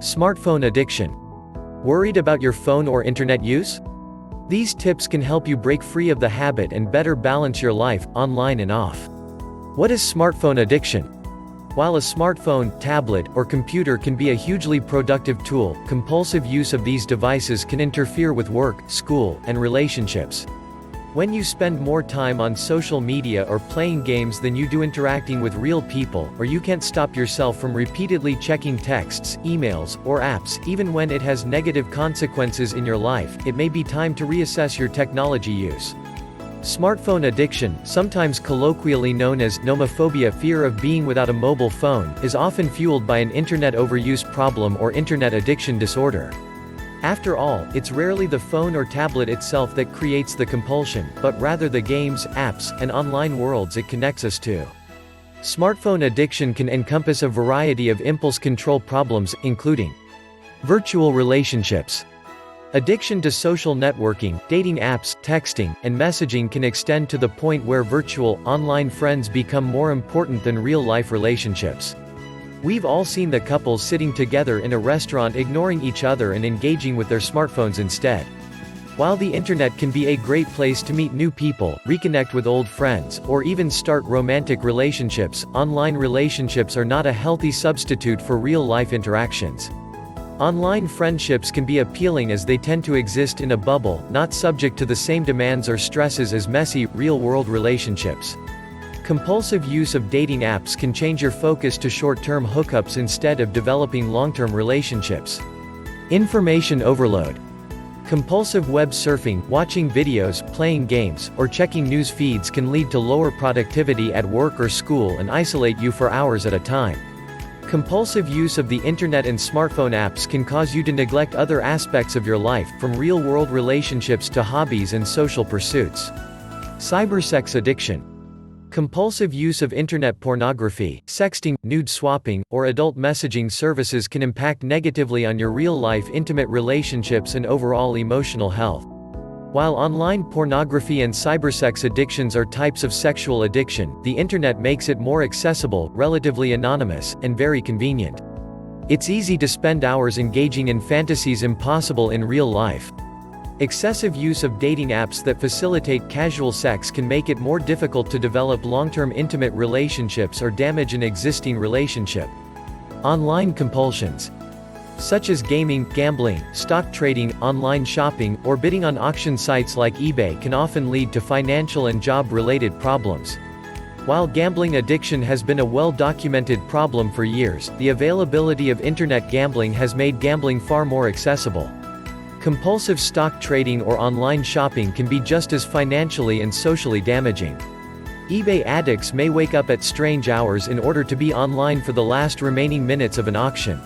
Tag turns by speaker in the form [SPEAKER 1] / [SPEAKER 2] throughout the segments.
[SPEAKER 1] Smartphone addiction. Worried about your phone or internet use? These tips can help you break free of the habit and better balance your life, online and off. What is smartphone addiction? While a smartphone, tablet, or computer can be a hugely productive tool, compulsive use of these devices can interfere with work, school, and relationships. When you spend more time on social media or playing games than you do interacting with real people, or you can't stop yourself from repeatedly checking texts, emails, or apps, even when it has negative consequences in your life, it may be time to reassess your technology use. Smartphone addiction, sometimes colloquially known as nomophobia, fear of being without a mobile phone, is often fueled by an internet overuse problem or internet addiction disorder. After all, it's rarely the phone or tablet itself that creates the compulsion, but rather the games, apps, and online worlds it connects us to. Smartphone addiction can encompass a variety of impulse control problems, including virtual relationships. Addiction to social networking, dating apps, texting, and messaging can extend to the point where virtual, online friends become more important than real-life relationships. We've all seen the couples sitting together in a restaurant ignoring each other and engaging with their smartphones instead. While the internet can be a great place to meet new people, reconnect with old friends, or even start romantic relationships, online relationships are not a healthy substitute for real-life interactions. Online friendships can be appealing as they tend to exist in a bubble, not subject to the same demands or stresses as messy, real-world relationships. Compulsive use of dating apps can change your focus to short-term hookups instead of developing long-term relationships. Information overload. Compulsive web surfing, watching videos, playing games, or checking news feeds can lead to lower productivity at work or school and isolate you for hours at a time. Compulsive use of the internet and smartphone apps can cause you to neglect other aspects of your life, from real-world relationships to hobbies and social pursuits. Cybersex addiction. Compulsive use of internet pornography, sexting, nude swapping, or adult messaging services can impact negatively on your real-life intimate relationships and overall emotional health. While online pornography and cybersex addictions are types of sexual addiction, the internet makes it more accessible, relatively anonymous, and very convenient. It's easy to spend hours engaging in fantasies impossible in real life. Excessive use of dating apps that facilitate casual sex can make it more difficult to develop long-term intimate relationships or damage an existing relationship. Online compulsions, such as gaming, gambling, stock trading, online shopping, or bidding on auction sites like eBay, can often lead to financial and job-related problems. While gambling addiction has been a well-documented problem for years, the availability of internet gambling has made gambling far more accessible. Compulsive stock trading or online shopping can be just as financially and socially damaging. eBay addicts may wake up at strange hours in order to be online for the last remaining minutes of an auction.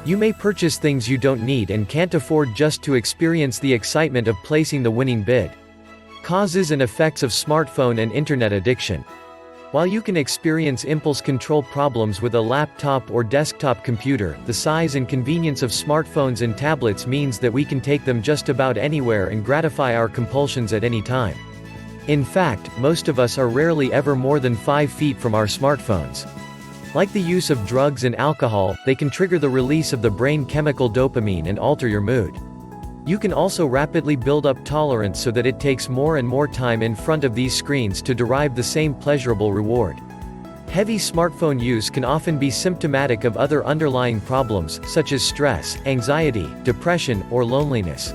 [SPEAKER 1] You may purchase things you don't need and can't afford just to experience the excitement of placing the winning bid. Causes and effects of smartphone and internet addiction. While you can experience impulse control problems with a laptop or desktop computer, the size and convenience of smartphones and tablets means that we can take them just about anywhere and gratify our compulsions at any time. In fact, most of us are rarely ever more than 5 feet from our smartphones. Like the use of drugs and alcohol, they can trigger the release of the brain chemical dopamine and alter your mood. You can also rapidly build up tolerance so that it takes more and more time in front of these screens to derive the same pleasurable reward. Heavy smartphone use can often be symptomatic of other underlying problems, such as stress, anxiety, depression, or loneliness.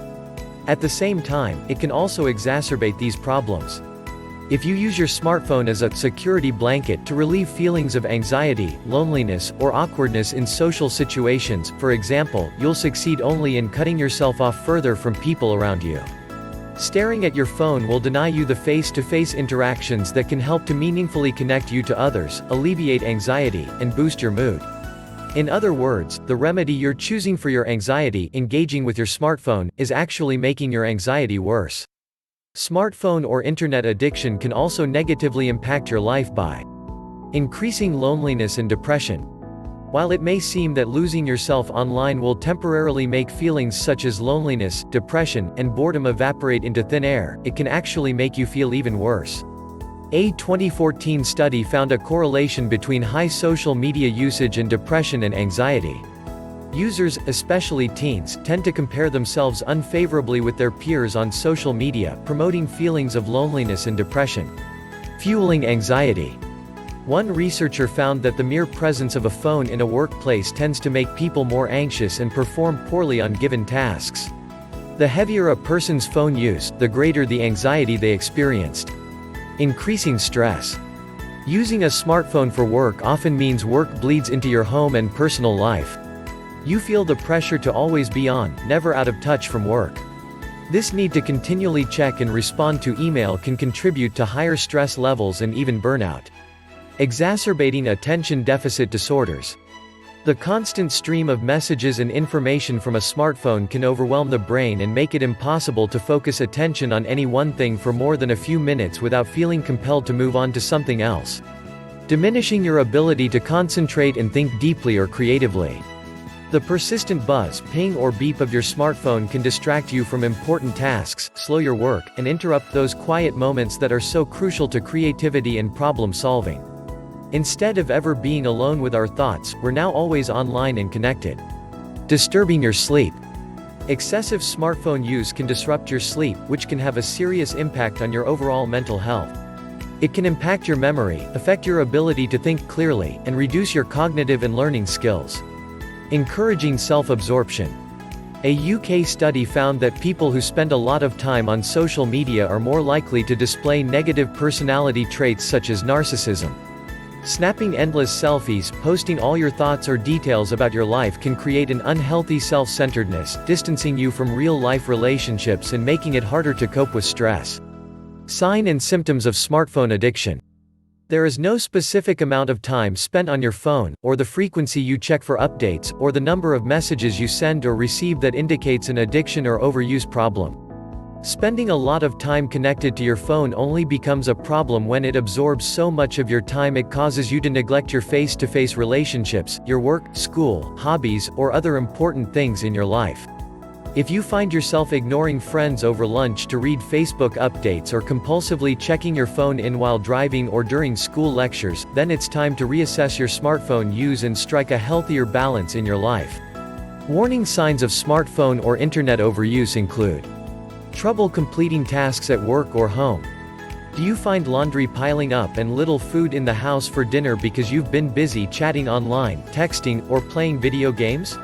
[SPEAKER 1] At the same time, it can also exacerbate these problems. If you use your smartphone as a security blanket to relieve feelings of anxiety, loneliness, or awkwardness in social situations, for example, you'll succeed only in cutting yourself off further from people around you. Staring at your phone will deny you the face-to-face interactions that can help to meaningfully connect you to others, alleviate anxiety, and boost your mood. In other words, the remedy you're choosing for your anxiety, engaging with your smartphone, is actually making your anxiety worse. Smartphone or internet addiction can also negatively impact your life by increasing loneliness and depression. While it may seem that losing yourself online will temporarily make feelings such as loneliness, depression, and boredom evaporate into thin air, it can actually make you feel even worse. A 2014 study found a correlation between high social media usage and depression and anxiety. Users, especially teens, tend to compare themselves unfavorably with their peers on social media, promoting feelings of loneliness and depression. Fueling anxiety. One researcher found that the mere presence of a phone in a workplace tends to make people more anxious and perform poorly on given tasks. The heavier a person's phone use, the greater the anxiety they experienced. Increasing stress. Using a smartphone for work often means work bleeds into your home and personal life. You feel the pressure to always be on, never out of touch from work. This need to continually check and respond to email can contribute to higher stress levels and even burnout. Exacerbating attention deficit disorders. The constant stream of messages and information from a smartphone can overwhelm the brain and make it impossible to focus attention on any one thing for more than a few minutes without feeling compelled to move on to something else. Diminishing your ability to concentrate and think deeply or creatively. The persistent buzz, ping or beep of your smartphone can distract you from important tasks, slow your work, and interrupt those quiet moments that are so crucial to creativity and problem solving. Instead of ever being alone with our thoughts, we're now always online and connected. Disturbing your sleep. Excessive smartphone use can disrupt your sleep, which can have a serious impact on your overall mental health. It can impact your memory, affect your ability to think clearly, and reduce your cognitive and learning skills. Encouraging self-absorption. A UK study found that people who spend a lot of time on social media are more likely to display negative personality traits such as narcissism. Snapping endless selfies, posting all your thoughts or details about your life can create an unhealthy self-centeredness, distancing you from real-life relationships and making it harder to cope with stress. Sign and symptoms of smartphone addiction. There is no specific amount of time spent on your phone, or the frequency you check for updates, or the number of messages you send or receive that indicates an addiction or overuse problem. Spending a lot of time connected to your phone only becomes a problem when it absorbs so much of your time it causes you to neglect your face-to-face relationships, your work, school, hobbies, or other important things in your life. If you find yourself ignoring friends over lunch to read Facebook updates or compulsively checking your phone in while driving or during school lectures, then it's time to reassess your smartphone use and strike a healthier balance in your life. Warning signs of smartphone or internet overuse include: trouble completing tasks at work or home. Do you find laundry piling up and little food in the house for dinner because you've been busy chatting online, texting, or playing video games?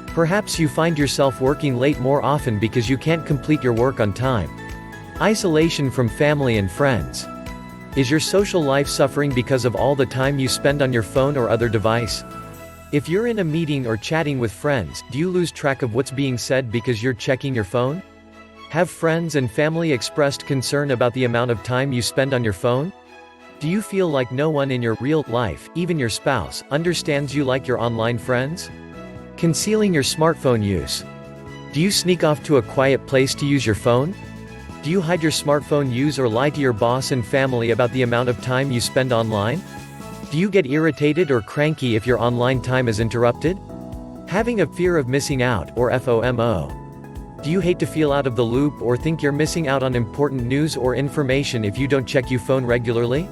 [SPEAKER 1] Perhaps you find yourself working late more often because you can't complete your work on time. Isolation from family and friends. Is your social life suffering because of all the time you spend on your phone or other device? If you're in a meeting or chatting with friends, do you lose track of what's being said because you're checking your phone? Have friends and family expressed concern about the amount of time you spend on your phone? Do you feel like no one in your real life, even your spouse, understands you like your online friends? Concealing your smartphone use. Do you sneak off to a quiet place to use your phone? Do you hide your smartphone use or lie to your boss and family about the amount of time you spend online? Do you get irritated or cranky if your online time is interrupted? Having a fear of missing out, or FOMO. Do you hate to feel out of the loop or think you're missing out on important news or information if you don't check your phone regularly?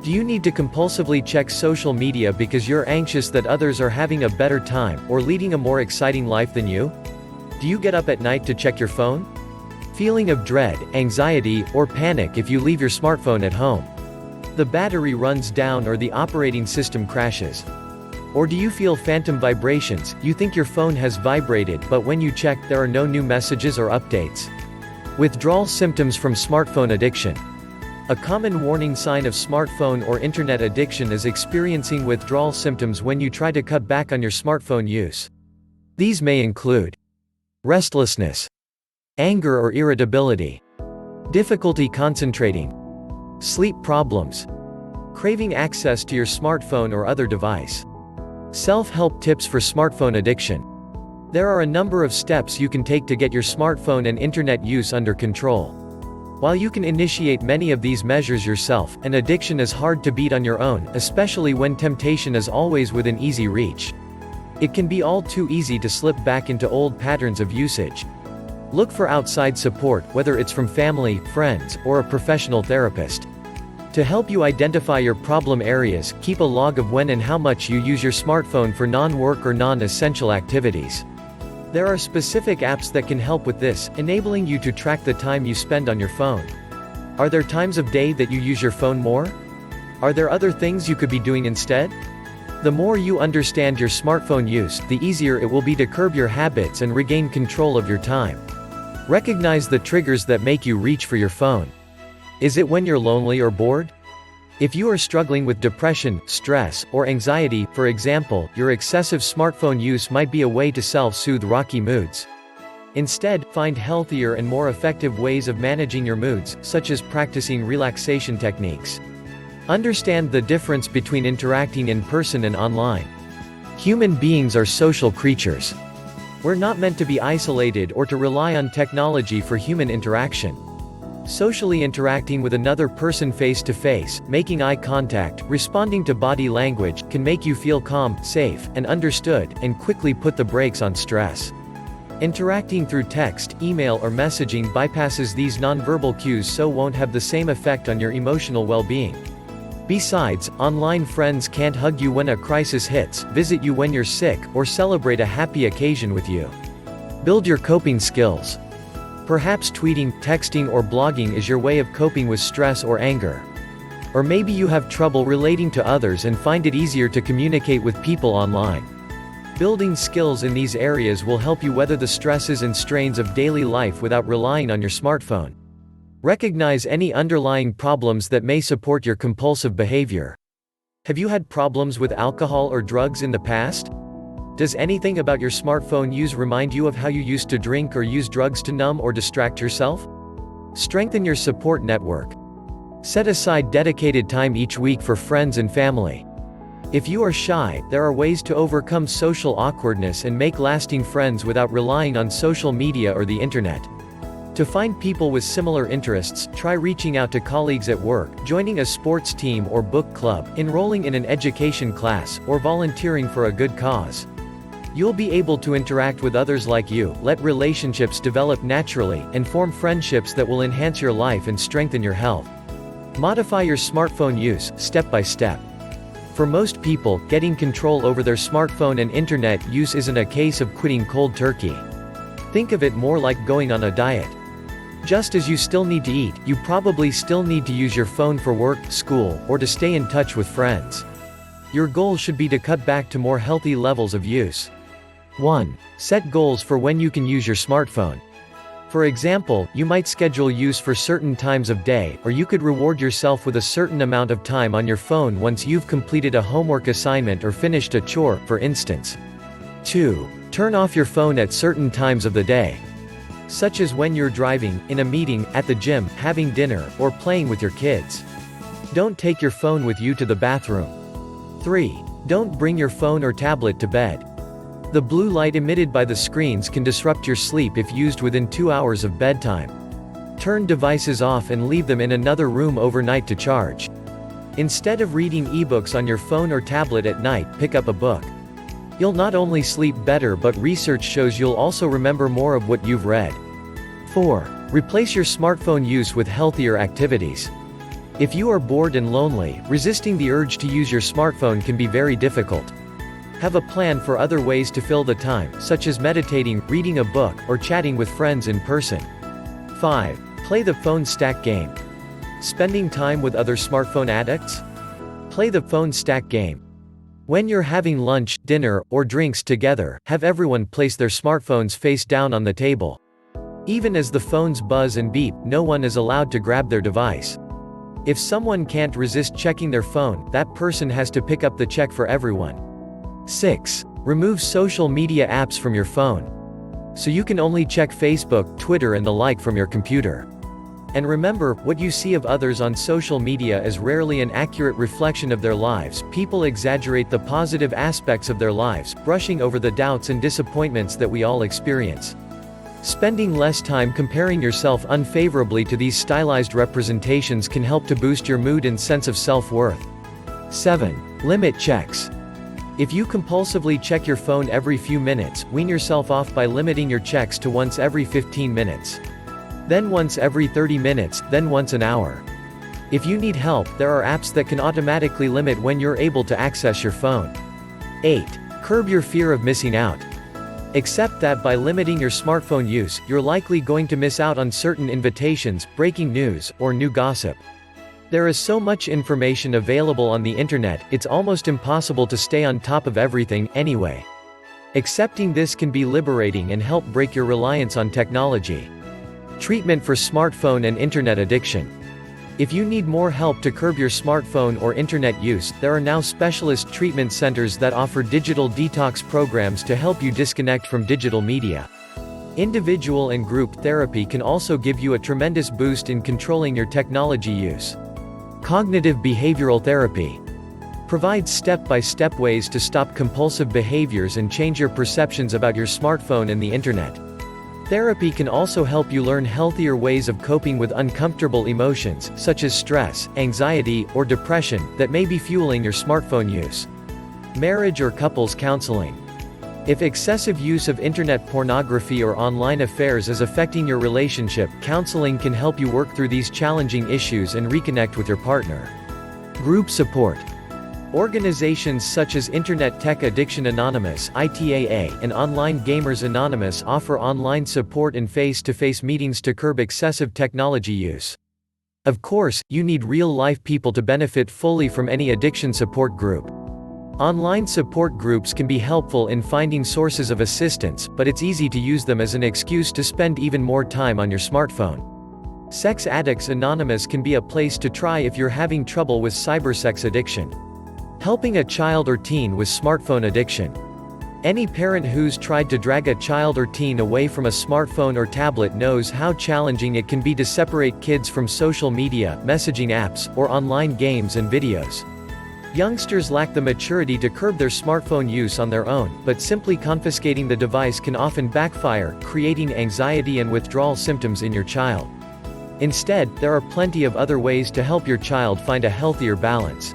[SPEAKER 1] Do you need to compulsively check social media because you're anxious that others are having a better time, or leading a more exciting life than you? Do you get up at night to check your phone? Feeling of dread, anxiety, or panic if you leave your smartphone at home. The battery runs down or the operating system crashes. Or do you feel phantom vibrations? You think your phone has vibrated, but when you check, there are no new messages or updates. Withdrawal symptoms from smartphone addiction. A common warning sign of smartphone or internet addiction is experiencing withdrawal symptoms when you try to cut back on your smartphone use. These may include restlessness, anger or irritability, difficulty concentrating, sleep problems, craving access to your smartphone or other device. Self-help tips for smartphone addiction. There are a number of steps you can take to get your smartphone and internet use under control. While you can initiate many of these measures yourself, an addiction is hard to beat on your own, especially when temptation is always within easy reach. It can be all too easy to slip back into old patterns of usage. Look for outside support, whether it's from family, friends, or a professional therapist. To help you identify your problem areas, keep a log of when and how much you use your smartphone for non-work or non-essential activities. There are specific apps that can help with this, enabling you to track the time you spend on your phone. Are there times of day that you use your phone more? Are there other things you could be doing instead? The more you understand your smartphone use, the easier it will be to curb your habits and regain control of your time. Recognize the triggers that make you reach for your phone. Is it when you're lonely or bored? If you are struggling with depression, stress, or anxiety, for example, your excessive smartphone use might be a way to self-soothe rocky moods. Instead, find healthier and more effective ways of managing your moods, such as practicing relaxation techniques. Understand the difference between interacting in person and online. Human beings are social creatures. We're not meant to be isolated or to rely on technology for human interaction. Socially interacting with another person face-to-face, making eye contact, responding to body language, can make you feel calm, safe, and understood, and quickly put the brakes on stress. Interacting through text, email or messaging bypasses these nonverbal cues so won't have the same effect on your emotional well-being. Besides, online friends can't hug you when a crisis hits, visit you when you're sick, or celebrate a happy occasion with you. Build your coping skills. Perhaps tweeting, texting or blogging is your way of coping with stress or anger. Or maybe you have trouble relating to others and find it easier to communicate with people online. Building skills in these areas will help you weather the stresses and strains of daily life without relying on your smartphone. Recognize any underlying problems that may support your compulsive behavior. Have you had problems with alcohol or drugs in the past? Does anything about your smartphone use remind you of how you used to drink or use drugs to numb or distract yourself? Strengthen your support network. Set aside dedicated time each week for friends and family. If you are shy, there are ways to overcome social awkwardness and make lasting friends without relying on social media or the internet. To find people with similar interests, try reaching out to colleagues at work, joining a sports team or book club, enrolling in an education class, or volunteering for a good cause. You'll be able to interact with others like you, let relationships develop naturally, and form friendships that will enhance your life and strengthen your health. Modify your smartphone use, step by step. For most people, getting control over their smartphone and internet use isn't a case of quitting cold turkey. Think of it more like going on a diet. Just as you still need to eat, you probably still need to use your phone for work, school, or to stay in touch with friends. Your goal should be to cut back to more healthy levels of use. 1. Set goals for when you can use your smartphone. For example, you might schedule use for certain times of day, or you could reward yourself with a certain amount of time on your phone once you've completed a homework assignment or finished a chore, for instance. 2. Turn off your phone at certain times of the day. Such as when you're driving, in a meeting, at the gym, having dinner, or playing with your kids. Don't take your phone with you to the bathroom. 3. Don't bring your phone or tablet to bed. The blue light emitted by the screens can disrupt your sleep if used within 2 hours of bedtime. Turn devices off and leave them in another room overnight to charge. Instead of reading ebooks on your phone or tablet at night, pick up a book. You'll not only sleep better, but research shows you'll also remember more of what you've read. 4. Replace your smartphone use with healthier activities. If you are bored and lonely, resisting the urge to use your smartphone can be very difficult. Have a plan for other ways to fill the time, such as meditating, reading a book, or chatting with friends in person. 5. Play the phone stack game. Spending time with other smartphone addicts? Play the phone stack game. When you're having lunch, dinner, or drinks together, have everyone place their smartphones face down on the table. Even as the phones buzz and beep, no one is allowed to grab their device. If someone can't resist checking their phone, that person has to pick up the check for everyone. 6. Remove social media apps from your phone. So you can only check Facebook, Twitter and the like from your computer. And remember, what you see of others on social media is rarely an accurate reflection of their lives. People exaggerate the positive aspects of their lives, brushing over the doubts and disappointments that we all experience. Spending less time comparing yourself unfavorably to these stylized representations can help to boost your mood and sense of self-worth. 7. Limit checks. If you compulsively check your phone every few minutes, wean yourself off by limiting your checks to once every 15 minutes. Then once every 30 minutes, then once an hour. If you need help, there are apps that can automatically limit when you're able to access your phone. 8. Curb your fear of missing out. Accept that by limiting your smartphone use, you're likely going to miss out on certain invitations, breaking news, or new gossip. There is so much information available on the internet, it's almost impossible to stay on top of everything, anyway. Accepting this can be liberating and help break your reliance on technology. Treatment for smartphone and internet addiction. If you need more help to curb your smartphone or internet use, there are now specialist treatment centers that offer digital detox programs to help you disconnect from digital media. Individual and group therapy can also give you a tremendous boost in controlling your technology use. Cognitive behavioral therapy provides step-by-step ways to stop compulsive behaviors and change your perceptions about your smartphone and the internet. Therapy can also help you learn healthier ways of coping with uncomfortable emotions, such as stress, anxiety, or depression, that may be fueling your smartphone use. Marriage or couples counseling. If excessive use of internet pornography or online affairs is affecting your relationship, counseling can help you work through these challenging issues and reconnect with your partner. Group support. Organizations such as Internet Tech Addiction Anonymous (ITAA) and Online Gamers Anonymous offer online support and face-to-face meetings to curb excessive technology use. Of course, you need real-life people to benefit fully from any addiction support group. Online support groups can be helpful in finding sources of assistance, but it's easy to use them as an excuse to spend even more time on your smartphone. Sex Addicts Anonymous can be a place to try if you're having trouble with cybersex addiction. Helping a child or teen with smartphone addiction. Any parent who's tried to drag a child or teen away from a smartphone or tablet knows how challenging it can be to separate kids from social media, messaging apps, or online games and videos. Youngsters lack the maturity to curb their smartphone use on their own, but simply confiscating the device can often backfire, creating anxiety and withdrawal symptoms in your child. Instead, there are plenty of other ways to help your child find a healthier balance.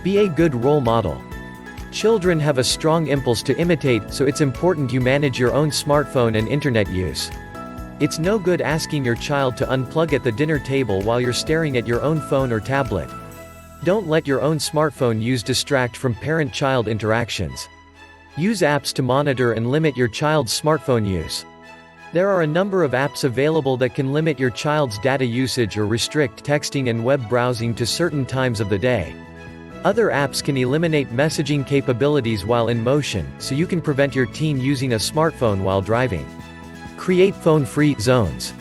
[SPEAKER 1] Be a good role model. Children have a strong impulse to imitate, so it's important you manage your own smartphone and internet use. It's no good asking your child to unplug at the dinner table while you're staring at your own phone or tablet. Don't let your own smartphone use distract from parent-child interactions. Use apps to monitor and limit your child's smartphone use. There are a number of apps available that can limit your child's data usage or restrict texting and web browsing to certain times of the day. Other apps can eliminate messaging capabilities while in motion, so you can prevent your teen using a smartphone while driving. Create phone-free zones.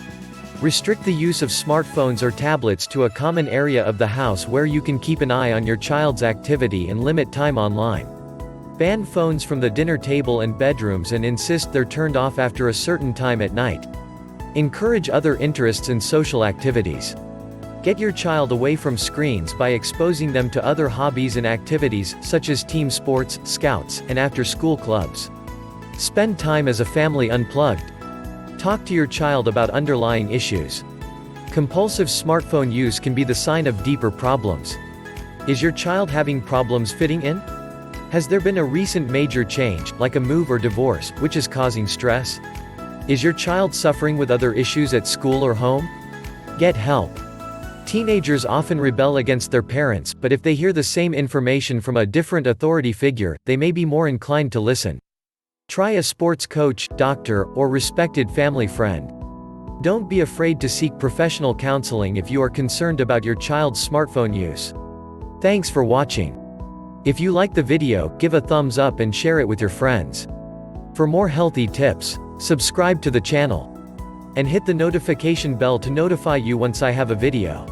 [SPEAKER 1] Restrict the use of smartphones or tablets to a common area of the house where you can keep an eye on your child's activity and limit time online. Ban phones from the dinner table and bedrooms and insist they're turned off after a certain time at night. Encourage other interests and social activities. Get your child away from screens by exposing them to other hobbies and activities, such as team sports, scouts, and after-school clubs. Spend time as a family unplugged. Talk to your child about underlying issues. Compulsive smartphone use can be the sign of deeper problems. Is your child having problems fitting in? Has there been a recent major change, like a move or divorce, which is causing stress? Is your child suffering with other issues at school or home? Get help. Teenagers often rebel against their parents, but if they hear the same information from a different authority figure, they may be more inclined to listen. Try a sports coach, doctor, or respected family friend. Don't be afraid to seek professional counseling if you are concerned about your child's smartphone use. Thanks for watching. If you like the video, give a thumbs up and share it with your friends. For more healthy tips, subscribe to the channel and hit the notification bell to notify you once I have a video.